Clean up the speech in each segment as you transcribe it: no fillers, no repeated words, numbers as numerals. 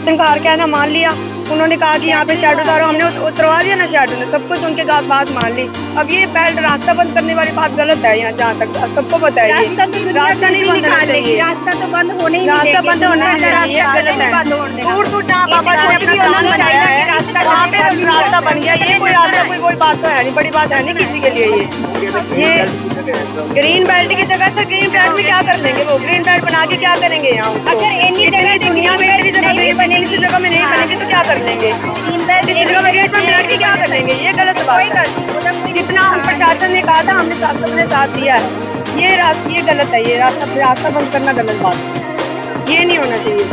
प्रशासन का हार कहना मान लिया। उन्होंने कहा कि यहाँ पे शेड उतारो, हमने उतरवा दिया ना शेड, ने सब कुछ उनके साथ बात मान ली। अब ये बेल्ट रास्ता बंद करने वाली बात गलत है। यहाँ जहाँ तक सबको पता है ये रास्ता नहीं बंद होना चाहिए, रास्ता तो बंद होने ही रास्ता बंद होना चाहिए, गलत है। दूर दूर जहाँ बाबा रास्ता बन गया, ये कोई रास्ता कोई बात तो है नहीं, बड़ी बात है नहीं किसी के लिए। ये ग्रीन बेल्ट की जगह से ग्रीन बेल्ट में क्या कर लेंगे वो, ग्रीन बेल्ट बना के क्या करेंगे यहाँ? अगर इतनी जगह दुनिया में नहीं बनेगी, किसी जगह में नहीं बनेगी तो क्या कर लेंगे? क्या कर लेंगे? ये गलत बात है। जितना हम प्रशासन ने कहा था हमने सबने साथ दिया है। ये गलत है, ये रास्ता बंद करना गलत बात है, ये नहीं होना चाहिए।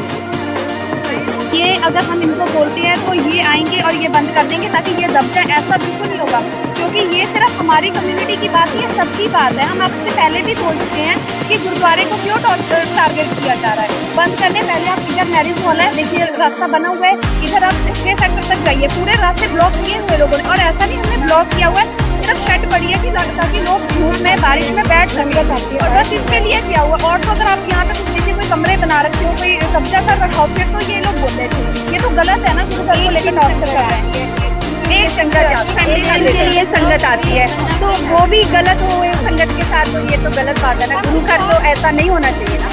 ये अगर हम इनको बोलते हैं तो ये आएंगे और ये बंद कर देंगे ताकि ये दब जाए, ऐसा बिल्कुल नहीं होगा। क्योंकि ये सिर्फ हमारी कम्युनिटी की बात नहीं है, सबकी बात है। हम आपसे पहले भी बोल चुके हैं कि गुरुद्वारे को क्यों टारगेट किया जा रहा है। बंद करने पहले आप इधर मैरिज हॉल है, देखिए रास्ता बना हुआ है, इधर आप 6 सेक्टर तक जाइए, पूरे रास्ते ब्लॉक किए हुए लोगों ने। और ऐसा नहीं हमने ब्लॉक किया हुआ है, सिर्फ शेड पड़ी है कि ताकि लोग धूप में बारिश में बैठ संगत आती है, और बस इसके लिए किया हुआ। और तो अगर आप यहाँ पे कुछ देखिए कोई कमरे बना रखे हो, कोई कब्जा कर रखा हो, फिर तो ये लोग बोल रहे थे। ये तो गलत है ना, गुरु घर को लेकर टॉर्चर कर रहे हैं। एक संगत आती है तो वो भी गलत हो संगत के साथ, तो ये तो गलत बात है ना। गुरु घर तो ऐसा नहीं होना चाहिए ना।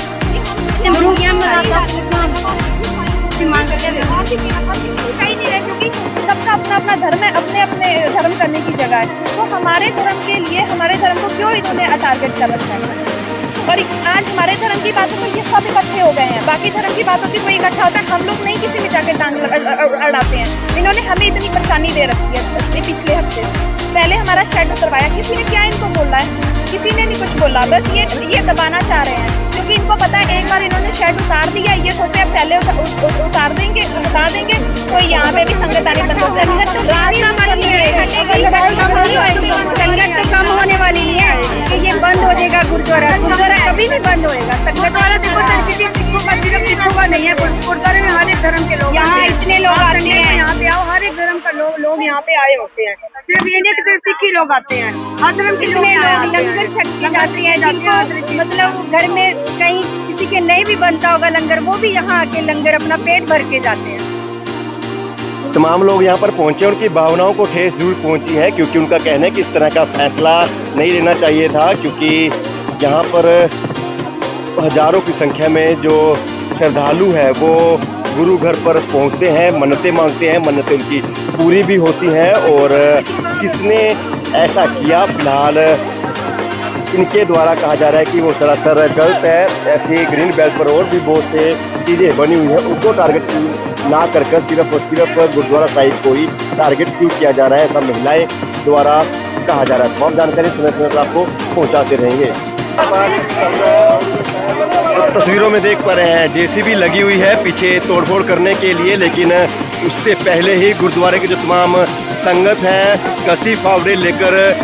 क्योंकि सबका अपना अपना धर्म है, अपने अपने धर्म करने की जगह है। तो हमारे धर्म के लिए हमारे धर्म को क्यों इन्होंने टारगेट कर रखा है? और आज हमारे धर्म की बातों में ये सब इकट्ठे हो गए हैं, बाकी धर्म की बातों से कोई इकट्ठा होता है, हम लोग नहीं किसी में जाके टांग अड़ाते हैं। इन्होंने हमें इतनी परेशानी दे रखी है पिछले हफ्ते। पहले हमारा शेड उतरवाया, किसी ने क्या इनको बोला है? किसी ने नहीं कुछ बोला, बस ये दबाना चाह रहे हैं। क्योंकि इनको पता है एक बार इन्होंने शेड उतार दिया, ये सोचे अब पहले उतार देंगे, बता देंगे तो यहाँ पे भी संगत आने बंद हो जाएगी। संगत तो कम होने वाली नहीं है कि ये बंद हो जाएगा गुरुद्वारा कभी भी बंद होएगा। संगत वाला सिखों का नहीं है, गुरुद्वारे में हर एक धर्म के लोग, यहाँ इतने लोग आते हैं, यहाँ पे आओ, हर एक धर्म का लोग यहाँ पे आए होते हैं। सिर्फ ये नहीं सिर्फ सिख ही लोग आते हैं, हर धर्म के लोग लंगर छकने जाती है, मतलब घर में कहीं किसी के नहीं भी बनता होगा लंगर, वो भी यहाँ आके लंगर अपना पेट भर के जाते हैं। तमाम लोग यहाँ पर पहुंचे, उनकी भावनाओं को ठेस जरूर पहुंची है, क्योंकि उनका कहना है कि इस तरह का फैसला नहीं लेना चाहिए था। क्योंकि यहाँ पर हजारों की संख्या में जो श्रद्धालु है वो गुरु घर पर पहुँचते हैं, मन्नतें मांगते हैं, मन्नतें उनकी पूरी भी होती हैं। और किसने ऐसा किया, फिलहाल इनके द्वारा कहा जा रहा है कि वो सरासर गलत है। ऐसे ग्रीन बेल्ट पर और भी बहुत से चीज़ें बनी हुई हैं, उनको टारगेट ना कर सिर्फ और सिर्फ गुरुद्वारा साहिब को ही टारगेट क्यों किया जा रहा है, ऐसा महिलाएं द्वारा कहा जा रहा है। तमाम जानकारी समय समय पर आपको पहुंचाते रहेंगे। तस्वीरों में देख पा रहे हैं जेसीबी लगी हुई है पीछे तोड़फोड़ करने के लिए, लेकिन उससे पहले ही गुरुद्वारे की जो तमाम संगत है कसी फावड़े लेकर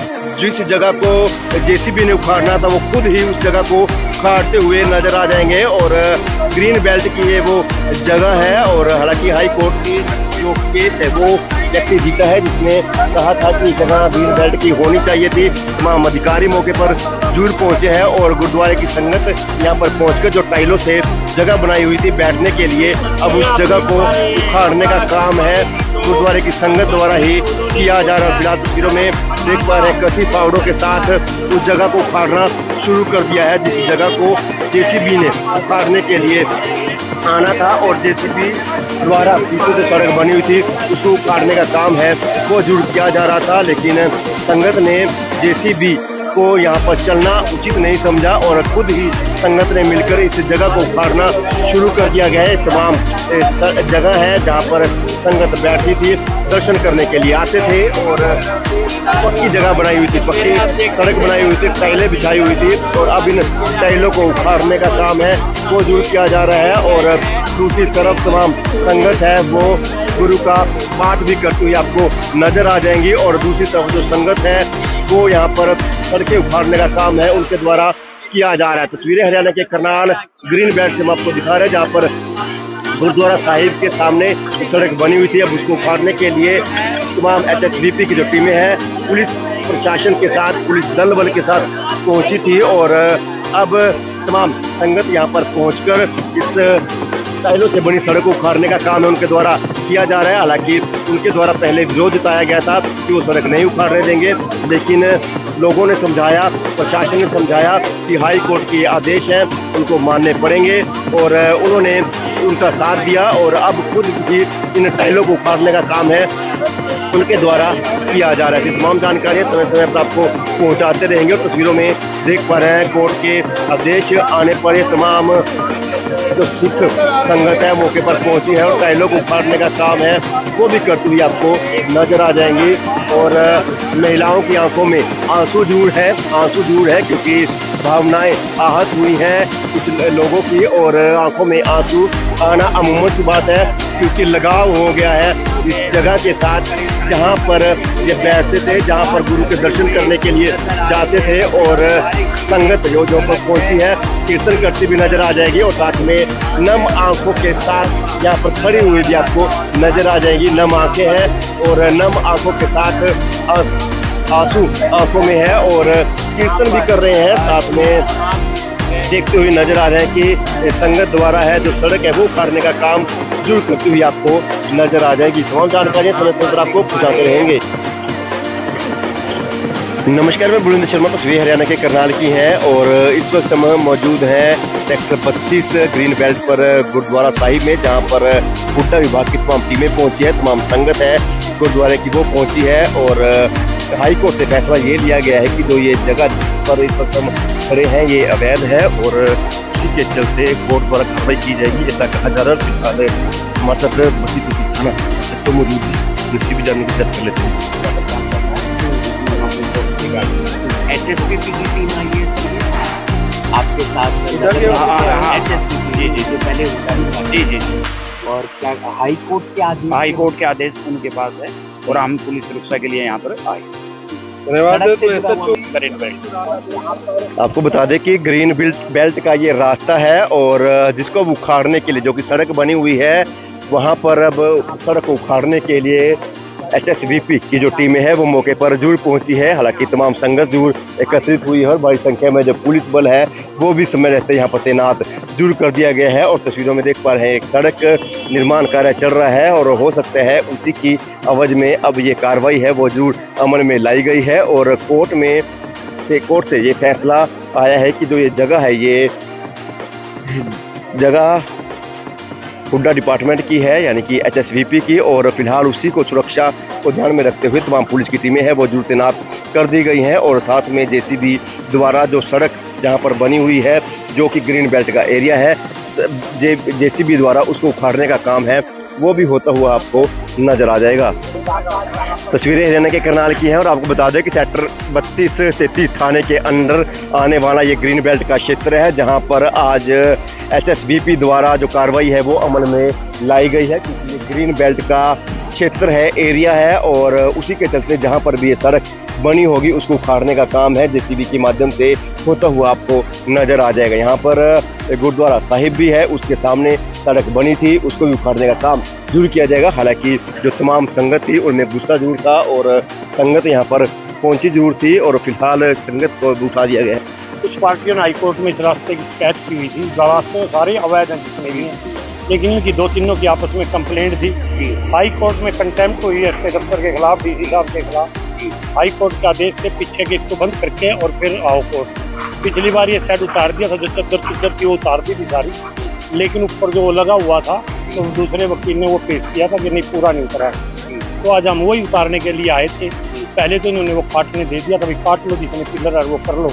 जिस जगह को जेसीबी ने उखाड़ना था वो खुद ही उस जगह को उखाड़ते हुए नजर आ जाएंगे। और ग्रीन बेल्ट की ये वो जगह है, और हालांकि हाई कोर्ट की जो केस है वो व्यक्ति जीता है जिसने कहा था कि जगह ग्रीन बेल्ट की होनी चाहिए थी। तमाम अधिकारी मौके पर जरूर पहुंचे हैं और गुरुद्वारे की संगत यहाँ पर पहुंचकर जो टाइलों से जगह बनाई हुई थी बैठने के लिए, अब उस जगह को उखाड़ने का काम है गुरुद्वारे की संगत द्वारा ही किया जा रहा है। फिलहाल तस्वीरों में देख पा रहे हैं कसी फावड़ों के साथ उस जगह को उखाड़ना शुरू कर दिया है जिस जगह को जेसीबी ने उखाड़ने के लिए आना था, और जेसीबी द्वारा पीछे जो सड़क बनी हुई थी उसको उखाड़ने का काम है वो जरूर किया जा रहा था। लेकिन संगत ने जेसीबी को यहाँ पर चलना उचित नहीं समझा और खुद ही संगत ने मिलकर इस जगह को उखाड़ना शुरू कर दिया गया है। तमाम जगह है जहाँ पर संगत बैठी थी, दर्शन करने के लिए आते थे, और पक्की जगह बनाई हुई थी, पक्की सड़क बनाई हुई थी, टाइलें बिछाई हुई थी, और अब इन टाइलों को उखाड़ने का काम है वो जरूर किया जा रहा है। और दूसरी तरफ तमाम संगत है वो गुरु का पाठ भी करती हुई आपको नजर आ जाएंगी, और दूसरी तरफ जो संगत है वो यहाँ पर सड़कें उखाड़ने का काम है उनके द्वारा किया जा रहा है। तस्वीरें हरियाणा के करनाल ग्रीन बेल्ट से हम आपको दिखा रहे हैं जहाँ पर गुरुद्वारा साहिब के सामने सड़क बनी हुई थी। अब उसको उखाड़ने के लिए तमाम HHDP की जो टीमें हैं पुलिस प्रशासन के साथ, पुलिस दल बल के साथ पहुंची थी, और अब तमाम संगत यहाँ पर पहुंचकर इस टाइलों से बनी सड़क को उखाड़ने का काम है उनके द्वारा किया जा रहा है। हालांकि उनके द्वारा पहले विरोध जताया गया था कि वो सड़क नहीं उखाड़ने देंगे, लेकिन लोगों ने समझाया, प्रशासन ने समझाया कि हाई कोर्ट के आदेश हैं, उनको मानने पड़ेंगे, और उन्होंने उनका साथ दिया। और अब खुद भी इन टाइलों को उखाड़ने का काम है उनके द्वारा किया जा रहा है। तमाम जानकारियां समय समय पर आपको पहुंचाते रहेंगे। और तस्वीरों में देख पा रहे हैं कोर्ट के आदेश आने पर ये तमाम जो सिख संगत है मौके पर पहुंची है और टाइलों को उखाड़ने का काम है वो भी करती हुई आपको नजर आ जाएंगी। और महिलाओं की आंखों में आंसू जरूर है क्योंकि भावनाएं आहत हुई हैं कुछ लोगों की, और आंखों में आंसू आना अमूमन की बात है क्योंकि लगाव हो गया है इस जगह के साथ जहां पर ये बैठते थे, जहां पर गुरु के दर्शन करने के लिए जाते थे। और संगत जो पर पहुंची है कीर्तन करती भी नजर आ जाएगी और साथ में नम आंखों के साथ यहाँ पर खड़ी हुई भी आपको नजर आ जाएगी। नम आंखें हैं और नम आंखों के साथ आंसू आंखों में है और कीर्तन भी कर रहे हैं, साथ में देखते हुए नजर आ रहे हैं कि संगत द्वारा है जो सड़क है वो उखाड़ने का काम जरूर करती हुई आपको नजर आ जाएगी। तमाम जानकारियां समय समय पर आपको पहुंचाते रहेंगे। नमस्कार, मैं बुलंद शर्मा, तस्वीर हरियाणा के करनाल की हैं और इस वक्त हम मौजूद हैं सेक्टर 32 ग्रीन बेल्ट पर गुरुद्वारा साहिब में, जहां पर हुड्डा विभाग की तमाम टीमें पहुंची है, तमाम संगत है गुरुद्वारे की वो पहुंची है। और हाई कोर्ट से फैसला ये लिया गया है कि जो ये जगह पर इस वक्त हम खड़े हैं ये अवैध है और इसी के चलते कोर्ट द्वारा कार्रवाई की जाएगी, ऐसा कहा जा रहा है। फिलहाल हमारे साथ बसी थाना तो मौजूद है, उसकी भी जानने की चर्चा कर लेते हैं। HSPP की टीम आई है आपके साथ जी जो पहले जी और क्या हाई कोर्ट के आदेश उनके पास है और हम पुलिस सुरक्षा के लिए यहाँ पर आए। आपको बता दें कि ग्रीन बेल्ट का ये रास्ता है और जिसको अब उखाड़ने के लिए जो कि सड़क बनी हुई है वहाँ पर अब सड़क को उखाड़ने के लिए HSVP की जो टीमें हैं वो मौके पर जरूर पहुंची है। हालांकि तमाम संगत जरूर एकत्रित हुई है और बड़ी संख्या में जो पुलिस बल है वो भी समय रहते यहाँ पर तैनात जरूर कर दिया गया है। और तस्वीरों में देख पा रहे हैं एक सड़क निर्माण कार्य चल रहा है और हो सकता है उसी की अवध में अब ये कार्रवाई है वो जरूर अमल में लाई गई है। और कोर्ट से ये फैसला आया है कि जो ये जगह है ये जगह हुड्डा डिपार्टमेंट की है, यानी कि HSVP की, और फिलहाल उसी को सुरक्षा को ध्यान में रखते हुए तमाम पुलिस की टीमें हैं वो जरूर तैनात कर दी गई हैं। और साथ में JCB द्वारा जो सड़क जहां पर बनी हुई है जो कि ग्रीन बेल्ट का एरिया है, JCB द्वारा उसको उखाड़ने का काम है वो भी होता हुआ आपको नजर आ जाएगा। तस्वीरें हरियाणा के करनाल की हैं और आपको बता दें कि सेक्टर 32-33 थाने के अंदर आने वाला ये ग्रीन बेल्ट का क्षेत्र है जहां पर आज HSVP द्वारा जो कार्रवाई है वो अमल में लाई गई है क्योंकि ये ग्रीन बेल्ट का क्षेत्र है, एरिया है और उसी के चलते जहां पर भी ये सड़क बनी होगी उसको उखाड़ने का काम है JCB के माध्यम से होता हुआ आपको नजर आ जाएगा। यहाँ पर गुरुद्वारा साहिब भी है, उसके सामने सड़क बनी थी उसको भी उखाड़ने का काम जरूर किया जाएगा। हालांकि जो तमाम संगत थी उनमें गुस्सा जरूर था और संगत यहाँ पर पहुंची जरूर थी और फिलहाल संगत को उठा दिया गया है। कुछ पार्टियों ने हाईकोर्ट में इस रास्ते की शिकायत की हुई थी, रास्ते में सारे अवैध हैं जितने भी हैं, लेकिन इनकी दो तीनों की आपस में कंप्लेंट थी। हाई कोर्ट में कंटेम्प्ट हुई है इसके दफ्तर के खिलाफ, DC साहब के खिलाफ। हाई कोर्ट के आदेश से पीछे के इसको बंद करके और फिर आओ कोर्ट। पिछली बार ये साइड उतार दिया था, जो चद्दर थी वो उतार दी थी सारी, लेकिन ऊपर जो लगा हुआ था तो दूसरे वकील ने वो पेश किया था कि नहीं पूरा नहीं उतरा है। तो आज हम वही उतारने के लिए आए थे। पहले तो इन्होंने वो काटने दे दिया, कभी काट लो जितने पिलर है वो कर लो,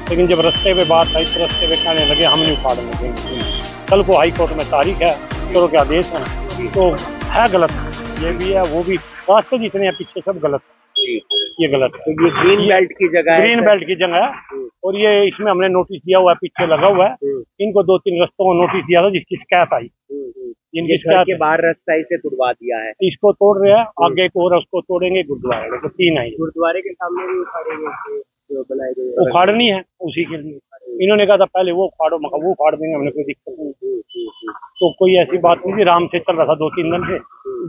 लेकिन जब रास्ते पे बात आई तो रास्ते पे कहने लगे हम नहीं उखाड़ने देंगे। कल को हाई कोर्ट में तारीख है, कोर्ट के आदेश हैं, तो है गलत, ये भी है वो भी, रास्ते जितने हैं पीछे सब गलत, ये गलत है। तो ये ग्रीन बेल्ट की जगह है, ग्रीन बेल्ट की जगह है और ये इसमें हमने नोटिस दिया हुआ है, पीछे लगा हुआ है। इनको 2-3 रस्तों को नोटिस दिया था जिसकी शिकायत आई, इनके घर के बाहर रास्ता इसे तुड़वा दिया है, इसको तोड़ रहे हैं, आगे एक और उसको तोड़ेंगे गुरुद्वारे को, 3 है। गुरुद्वारे के सामने भी उखाड़ेंगे, उखाड़नी है उसी के लिए इन्होंने कहा था पहले वो उखाड़ो, मगर वो उखाड़ देंगे, हमने कोई दिक्कत नहीं। तो कोई ऐसी बात नहीं थी, राम से चल रहा था 2-3 दिन से,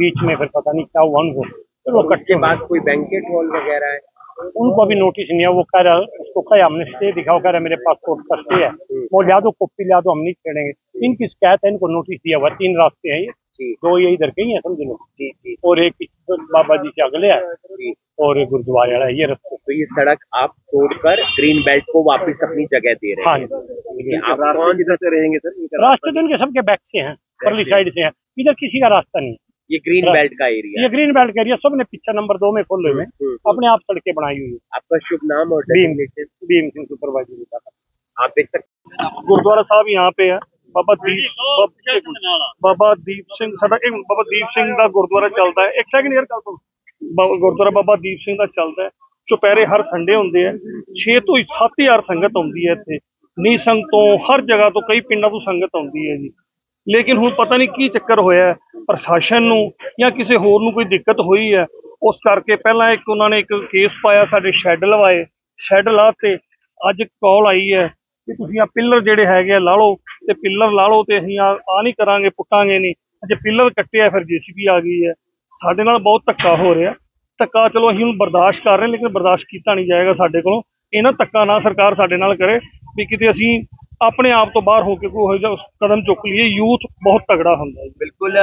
बीच में फिर पता नहीं क्या हुआ उनको, फिर वो उसके बाद कोई बैंकेट हॉल वगैरह है उनको अभी नोटिस नहीं है। वो कह रहा उसको कहा हमने स्टे दिखाओ, कह रहा मेरे पास कोर्ट का स्टे है, वो लिया दो कॉपी लिया दो, हम नहीं छेड़ेंगे। इनकी शिकायत है, इनको नोटिस दिया हुआ। 3 रास्ते हैं ये, 2 ये इधर के ही है समझ लो, और एक बाबा जी से अगले है और गुरुद्वारे वाला है ये रास्ते। तो ये सड़क आप तोड़कर ग्रीन बेल्ट को वापस अपनी जगह दे रहे हैं। हाँ, आप कौन किधर से रहेंगे सर? रास्ते तो इनके सबके बैक से हैं, परली साइड से हैं, इधर किसी का रास्ता नहीं। ये ग्रीन बेल्ट का एरिया, ये ग्रीन बेल्ट का एरिया सबने पिक्चर नंबर 2 में खोले हुए अपने आप सड़कें बनाई हुई है। आपका शुभ नाम और भीम सिंह सुपरवाइजर। आप देख सकते गुरुद्वारा साहब यहाँ पे है, बाबा दीप सिंह साडा बाबा दीप सिंह का गुरुद्वारा चलता है। एक सेकंड यार, गुरुद्वारा बाबा दीप सिंह का चलता है। चुपहरे हर संडे होंगे है, 6 तो 7,000 संगत आती है इतने नी संग तो हर जगह तो कई पिंडों तो संगत आती है जी। लेकिन हुण पता नहीं की चक्कर होया प्रशासन नूं या किसी होर नूं कोई दिक्कत हुई है, उस करके पहला एक उन्होंने एक केस पाया, साडे शैड लवाए, शैड ला ते अज कॉल आई है कि तुसीं आ पिलर जिहड़े हैगे ला लो, ते पिलर ला लो ते असीं आ नहीं करांगे, पुट्टांगे नहीं। अजे पिलर कट्टिया फिर JCB आ गई है। साडे नाल बहुत धक्का हो रहा, धक्का चलो असीं हुण बर्दाश्त कर रहे, लेकिन बर्दाश्त किया नहीं जाएगा साडे कोलों। इन्हां धक्का ना सरकार साडे नाल करे भी किते असीं अपने आप तो बाहर होकर कोई कदम चुक लीए। यूथ बहुत तगड़ा हुंदा है। बिल्कुल